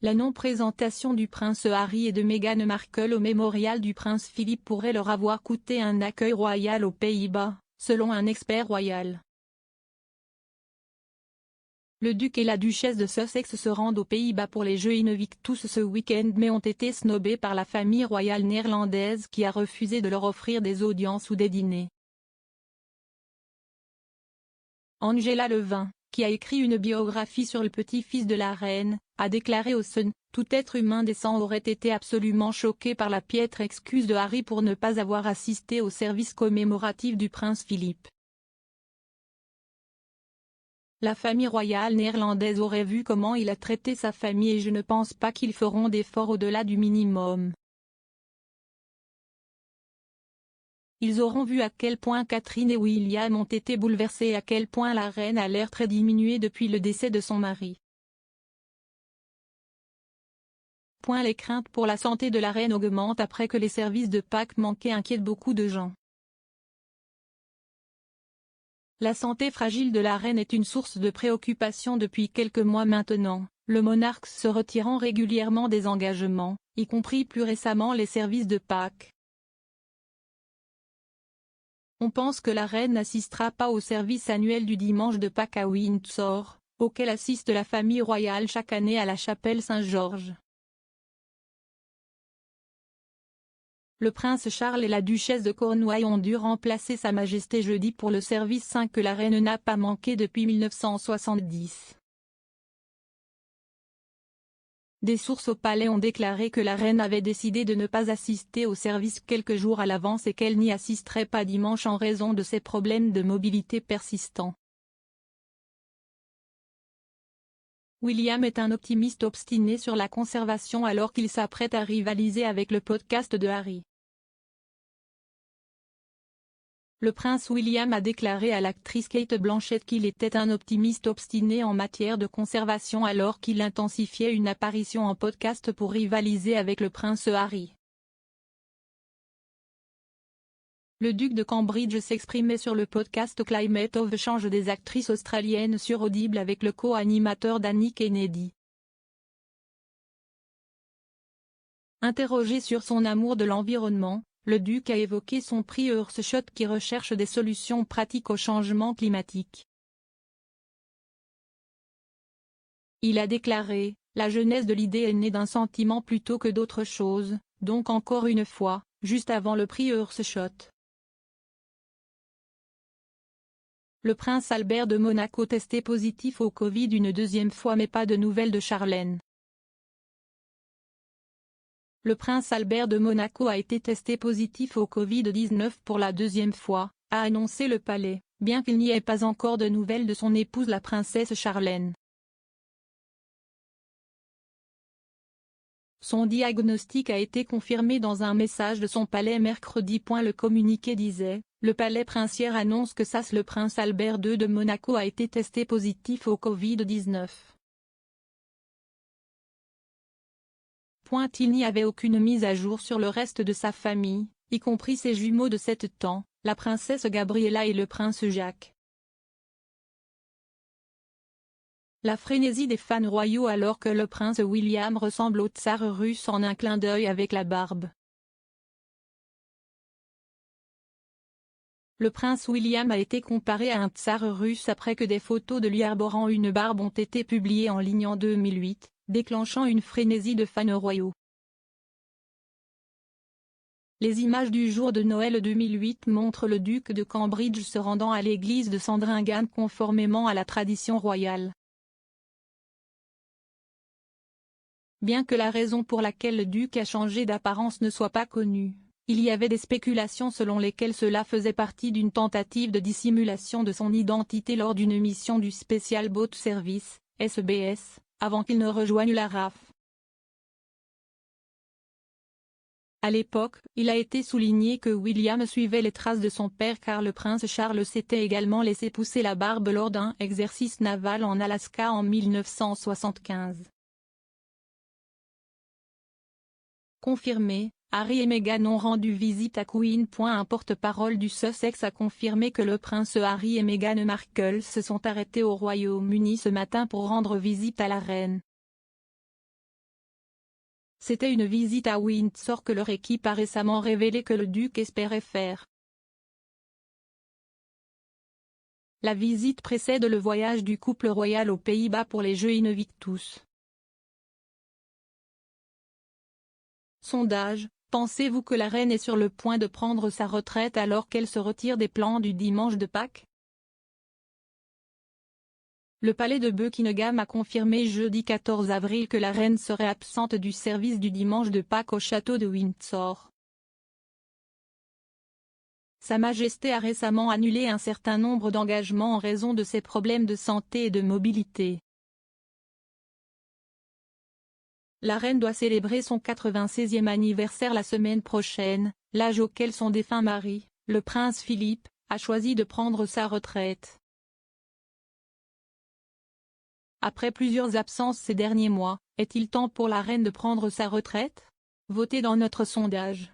La non-présentation du prince Harry et de Meghan Markle au mémorial du prince Philippe pourrait leur avoir coûté un accueil royal aux Pays-Bas, selon un expert royal. Le duc et la duchesse de Sussex se rendent aux Pays-Bas pour les Jeux Invictus ce week-end mais ont été snobés par la famille royale néerlandaise qui a refusé de leur offrir des audiences ou des dîners. Angela Levin, qui a écrit une biographie sur le petit-fils de la reine, a déclaré au Sun « Tout être humain décent aurait été absolument choqué par la piètre excuse de Harry pour ne pas avoir assisté au service commémoratif du prince Philippe. La famille royale néerlandaise aurait vu comment il a traité sa famille et je ne pense pas qu'ils feront d'efforts au-delà du minimum. Ils auront vu à quel point Catherine et William ont été bouleversés et à quel point la reine a l'air très diminuée depuis le décès de son mari. Les craintes pour la santé de la reine augmentent après que les services de Pâques manqués inquiètent beaucoup de gens. La santé fragile de la reine est une source de préoccupation depuis quelques mois maintenant, le monarque se retirant régulièrement des engagements, y compris plus récemment les services de Pâques. On pense que la reine n'assistera pas au service annuel du dimanche de Pâques à Windsor, auquel assiste la famille royale chaque année à la chapelle Saint-Georges. Le prince Charles et la duchesse de Cornouailles ont dû remplacer Sa Majesté jeudi pour le service 5 que la reine n'a pas manqué depuis 1970. Des sources au palais ont déclaré que la reine avait décidé de ne pas assister au service quelques jours à l'avance et qu'elle n'y assisterait pas dimanche en raison de ses problèmes de mobilité persistants. William est un optimiste obstiné sur la conservation alors qu'il s'apprête à rivaliser avec le podcast de Harry. Le prince William a déclaré à l'actrice Cate Blanchett qu'il était un optimiste obstiné en matière de conservation alors qu'il intensifiait une apparition en podcast pour rivaliser avec le prince Harry. Le duc de Cambridge s'exprimait sur le podcast Climate of Change des actrices australiennes sur Audible avec le co-animateur Danny Kennedy. Interrogé sur son amour de l'environnement, le duc a évoqué son prix Earthshot qui recherche des solutions pratiques au changement climatique. Il a déclaré « La jeunesse de l'idée est née d'un sentiment plutôt que d'autre chose, donc encore une fois, juste avant le prix Earthshot. » Le prince Albert de Monaco testé positif au Covid une deuxième fois mais pas de nouvelles de Charlène. Le prince Albert de Monaco a été testé positif au Covid-19 pour la deuxième fois, a annoncé le palais, bien qu'il n'y ait pas encore de nouvelles de son épouse la princesse Charlène. Son diagnostic a été confirmé dans un message de son palais mercredi. Le communiqué disait, le palais princier annonce que le prince Albert II de Monaco a été testé positif au Covid-19. Il n'y avait aucune mise à jour sur le reste de sa famille, y compris ses jumeaux de 7 ans, la princesse Gabriella et le prince Jacques. La frénésie des fans royaux alors que le prince William ressemble au tsar russe en un clin d'œil avec la barbe. Le prince William a été comparé à un tsar russe après que des photos de lui arborant une barbe ont été publiées en ligne en 2008, déclenchant une frénésie de fans royaux. Les images du jour de Noël 2008 montrent le duc de Cambridge se rendant à l'église de Sandringham conformément à la tradition royale. Bien que la raison pour laquelle le duc a changé d'apparence ne soit pas connue, il y avait des spéculations selon lesquelles cela faisait partie d'une tentative de dissimulation de son identité lors d'une mission du Special Boat Service, SBS, avant qu'il ne rejoigne la RAF. À l'époque, il a été souligné que William suivait les traces de son père car le prince Charles s'était également laissé pousser la barbe lors d'un exercice naval en Alaska en 1975. Confirmé, Harry et Meghan ont rendu visite à Queen. Un porte-parole du Sussex a confirmé que le prince Harry et Meghan Markle se sont arrêtés au Royaume-Uni ce matin pour rendre visite à la reine. C'était une visite à Windsor que leur équipe a récemment révélé que le duc espérait faire. La visite précède le voyage du couple royal aux Pays-Bas pour les Jeux Invictus. Sondage: pensez-vous que la reine est sur le point de prendre sa retraite alors qu'elle se retire des plans du dimanche de Pâques? Le palais de Buckingham a confirmé jeudi 14 avril que la reine serait absente du service du dimanche de Pâques au château de Windsor. Sa Majesté a récemment annulé un certain nombre d'engagements en raison de ses problèmes de santé et de mobilité. La reine doit célébrer son 96e anniversaire la semaine prochaine, l'âge auquel son défunt mari, le prince Philippe, a choisi de prendre sa retraite. Après plusieurs absences ces derniers mois, est-il temps pour la reine de prendre sa retraite? Votez dans notre sondage.